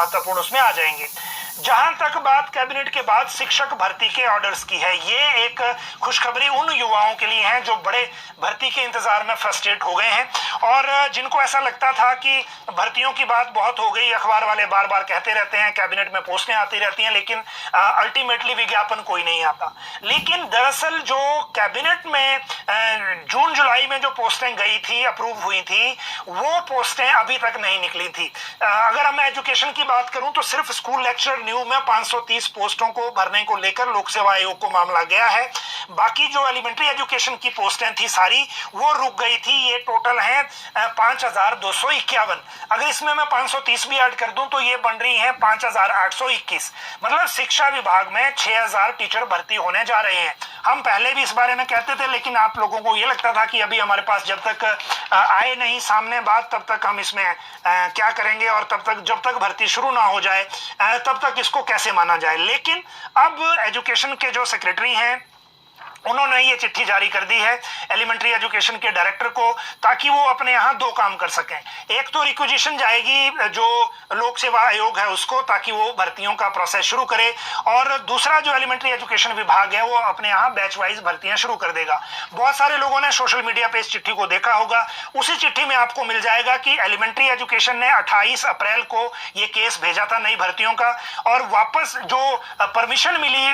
महत्वपूर्ण उसमें आ जाएंगे। जहां तक बात कैबिनेट के बाद शिक्षक भर्ती के ऑर्डर्स की है, ये एक खुशखबरी उन युवाओं के लिए है जो बड़े भर्ती के इंतजार में फ्रस्ट्रेट हो गए हैं और जिनको ऐसा लगता था कि भर्तियों की बात बहुत हो गई, अखबार वाले बार बार कहते रहते हैं, कैबिनेट में पोस्टें आती रहती हैं, लेकिन अल्टीमेटली विज्ञापन कोई नहीं आता। लेकिन दरअसल जो कैबिनेट में जून जुलाई में जो पोस्टें गई थी, अप्रूव हुई थी, वो पोस्टें अभी तक नहीं निकली थी। अगर मैं एजुकेशन की बात करूं तो सिर्फ स्कूल लेक्चरर न्यू में 530 पोस्टों को भरने को लेकर लोक सेवा आयोग को मामला गया है। बाकी जो एलिमेंट्री एजुकेशन की पोस्टें थी सारी वो रुक गई थी। ये टोटल है 5251। अगर इसमें मैं 530 भी ऐड कर दूं तो ये बन रही है 5821। मतलब शिक्षा विभाग में 6000 टीचर भर्ती होने जा रहे हैं। हम पहले भी इस बारे में कहते थे, लेकिन आप लोगों को ये लगता था कि अभी हमारे पास जब तक आए नहीं सामने बात, तब तक हम इसमें क्या करेंगे, और तब तक जब तक भर्ती शुरू ना हो जाए तब तक इसको कैसे माना जाए। लेकिन अब एजुकेशन के जो सेक्रेटरी हैं उन्होंने ये चिट्ठी जारी कर दी है एलिमेंट्री एजुकेशन के डायरेक्टर को, ताकि वो अपने यहाँ दो काम कर सकें। एक तो रिक्विजिशन जाएगी जो लोक सेवा आयोग है उसको, ताकि वो भर्तियों का प्रोसेस शुरू करे, और दूसरा जो एलिमेंट्री एजुकेशन विभाग है वो अपने यहाँ बैच वाइज भर्तियां शुरू कर देगा। बहुत सारे लोगों ने सोशल मीडिया पे इस चिट्ठी को देखा होगा। उसी चिट्ठी में आपको मिल जाएगा कि एलिमेंट्री एजुकेशन ने 28 अप्रैल को ये केस भेजा था नई भर्तियों का, और वापस जो परमिशन मिली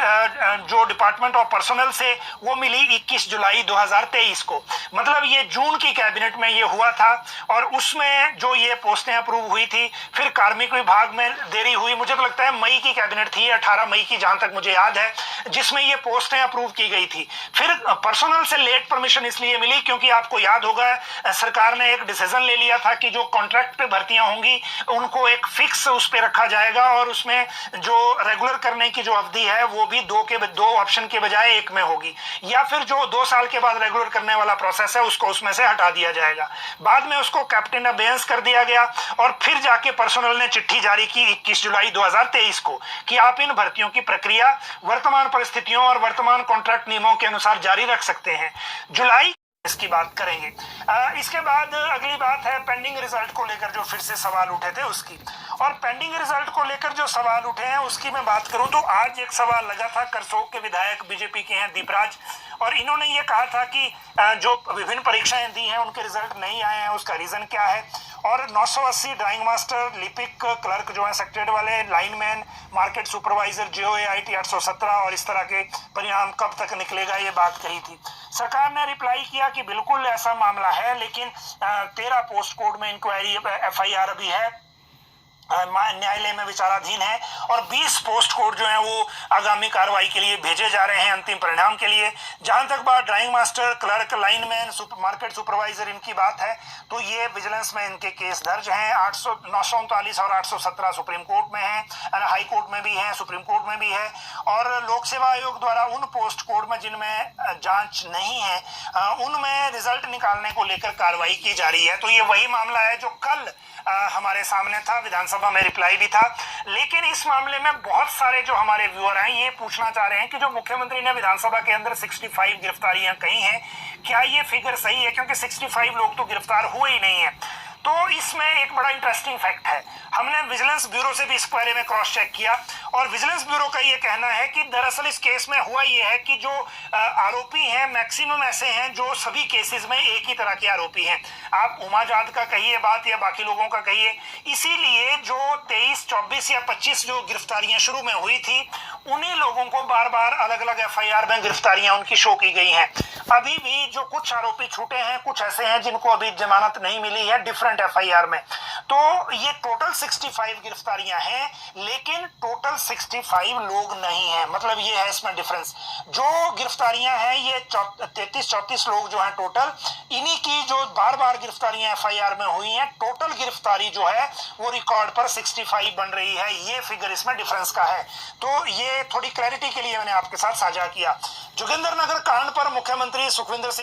जो डिपार्टमेंट ऑफ पर्सनल से वो मिली 21 जुलाई 2023 को। मतलब ये जून की कैबिनेट में ये हुआ था, और उसमें जो ये पोस्टें अप्रूव हुई थी, फिर कार्मिक विभाग में देरी हुई। मुझे तो लगता है मई की कैबिनेट थी, 18 मई की जहां तक मुझे याद है, जिसमें ये पोस्टें अप्रूव की गई थी। फिर पर्सनल से लेट परमिशन इसलिए मिली क्योंकि आपको याद होगा सरकार ने एक डिसीजन ले लिया था कि जो कॉन्ट्रैक्ट पे भर्तियां होंगी उनको एक फिक्स उस पे रखा जाएगा, और उसमें जो रेगुलर करने की जो अवधि है वो भी दो ऑप्शन के बजाय एक में होगी, या फिर जो 2 साल के बाद रेगुलर करने वाला प्रोसेस है उसको उसमें से हटा दिया जाएगा। बाद में उसको कैप्टन अबेयंस कर दिया गया, और फिर जाके पर्सनल ने चिट्ठी जारी की 21 जुलाई 2023 को कि आप इन भर्तियों की प्रक्रिया वर्तमान परिस्थितियों और वर्तमान कॉन्ट्रैक्ट नियमों के अनुसार जारी रख सकते हैं। जुलाई इसकी बात करेंगे। इसके बाद अगली बात है पेंडिंग रिजल्ट को लेकर जो फिर से सवाल उठे थे उसकी, और पेंडिंग रिजल्ट को लेकर जो सवाल उठे हैं उसकी मैं बात करूं तो आज एक सवाल लगा था करसोग के विधायक बीजेपी के हैं दीपराज, और इन्होंने ये कहा था कि जो विभिन्न परीक्षाएं दी हैं उनके रिजल्ट नहीं आए हैं, उसका रीजन क्या है। और 980 ड्राइंग मास्टर, लिपिक क्लर्क जो है सेक्रेटरी वाले, लाइनमैन, मार्केट सुपरवाइजर, JOAIT 817 और इस तरह के परिणाम कब तक निकलेगा, ये बात कही थी। सरकार ने रिप्लाई किया कि बिल्कुल ऐसा मामला है, लेकिन 13 पोस्ट कोड में इंक्वायरी FIR अभी है, न्यायालय में विचाराधीन है, और 20 पोस्ट कोड जो हैं वो आगामी कार्रवाई के लिए भेजे जा रहे हैं अंतिम परिणाम के लिए। जहां तक बात drawing master, clerk, lineman, market supervisor इनकी बात है तो ये विजिलेंस में इनके केस दर्ज हैं। 939 और 817 सुप्रीम कोर्ट में है, हाई कोर्ट में भी है, सुप्रीम कोर्ट में भी है, और लोक सेवा आयोग द्वारा उन पोस्ट कोड में जिनमें जांच नहीं है उनमें रिजल्ट निकालने को लेकर कार्रवाई की जा रही है। तो ये वही मामला है जो कल हमारे सामने था, विधानसभा में रिप्लाई भी था। लेकिन इस मामले में बहुत सारे जो हमारे व्यूअर हैं ये पूछना चाह रहे हैं कि जो मुख्यमंत्री ने विधानसभा के अंदर 65 गिरफ्तारियां कही हैं, क्या ये फिगर सही है, क्योंकि 65 लोग तो गिरफ्तार हुए ही नहीं है। तो इसमें एक बड़ा इंटरेस्टिंग फैक्ट है, हमने विजिलेंस ब्यूरो से भी इस बारे में क्रॉस चेक किया, और विजिलेंस ब्यूरो का ये कहना है कि दरअसल इस केस में हुआ ये है कि जो आरोपी हैं मैक्सिमम ऐसे हैं जो सभी केसेस में एक ही तरह के आरोपी हैं। आप उमाजाद का कहिए बात या बाकी लोगों का कहिए, इसीलिए जो 23, 24 या 25 जो गिरफ्तारियां शुरू में हुई थी उन्हीं लोगों को बार बार अलग अलग FIR में गिरफ्तारियां उनकी शो की गई हैं। अभी भी जो कुछ आरोपी छूटे हैं, कुछ ऐसे हैं जिनको अभी जमानत नहीं मिली है डिफरेंट FIR में। तो ये टोटल 65 गिरफ्तारियां हैं, लेकिन टोटल 65 लोग नहीं हैं। मतलब ये है इसमें डिफरेंस। जो गिरफ्तारियां हैं ये 33-34 लोग जो हैं टोटल, इन्हीं की जो बार बार गिरफ्तारियां FIR में हुई हैं, टोटल गिरफ्तारी जो है वो रिकॉर्ड पर 65 बन रही है। ये फिगर इसमें डिफरेंस का है। तो ये थोड़ी क्लैरिटी के लिए मैंने आपके साथ साझा किया। जोगिंदर नगर कांड पर मुख्यमंत्री सुखविंदर सिंह